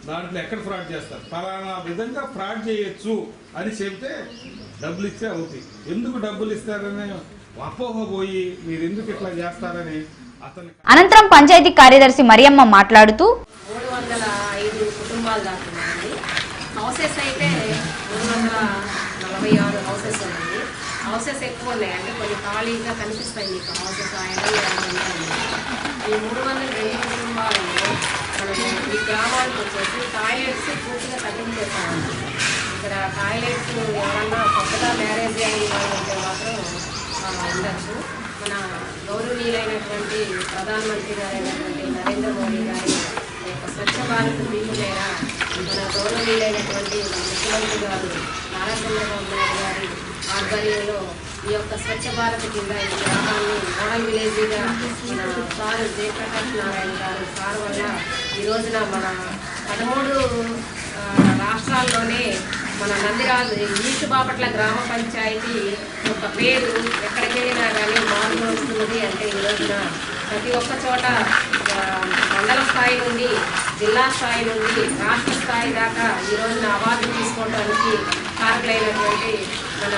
దాంట్లో ఎక్కడ ఫ్రాడ్ చేస్తారు, ఫలానా విధంగా ఫ్రాడ్ చేయొచ్చు అని చెబితే డబ్బులు ఇచ్చే అవుతాయి. ఎందుకు డబ్బులు ఇస్తారని అపోహ పోయి మీరు ఎందుకు ఇట్లా చేస్తారని అతను. అనంతరం పంచాయతీ కార్యదర్శి మరియమ్మ మాట్లాడుతూ 305 కుటుంబాలు దాటున్నాయండి. హౌసెస్ అయితే 346 హౌసెస్ ఉన్నాయి. హౌసెస్ ఎక్కువ ఉన్నాయండి, కొన్ని ఖాళీగా కనిపిస్తాయి మీకు హౌసెస్. ఈ 302 కుటుంబాలలో మనము ఈ గ్రామానికి వచ్చేసి టాయిలెట్స్ పూర్తిగా తగ్గించేస్తామండి. ఇక్కడ టాయిలెట్స్ ఎవరన్నా కొత్తగా మ్యారేజ్ అయిన వాళ్ళు ఉంటే మాత్రం ఉండొచ్చు. మన గౌరవనీయులైనటువంటి ప్రధానమంత్రి గారైనటువంటి నరేంద్ర మోడీ గారి స్వచ్ఛ భారత్ దీని మీద మన గౌరవనీయులైనటువంటి ముఖ్యమంత్రి గారు నారా చంద్రబాబు నాయుడు గారి ఆధ్వర్యంలో ఈ యొక్క స్వచ్ఛ భారత్ కింద ఈ గ్రామాన్ని మోడల్ విలేజ్గా మన సార్ జయప్రకాష్ నారాయణ గారు సార్ వల్ల ఈ రోజున మన 13 రాష్ట్రాల్లోనే మన నందిరాజు ఈస్ట్ బాపట్ల గ్రామ పంచాయతీ యొక్క పేరు ఎక్కడికి వెళ్ళినా కానీ మార్పు వస్తున్నది. అంటే ఈ రోజున ప్రతి ఒక్క చోట మండల స్థాయి నుండి జిల్లా స్థాయి నుండి రాష్ట్ర స్థాయి దాకా ఈ రోజున అవార్డు తీసుకోవడానికి కారకులైనటువంటి మన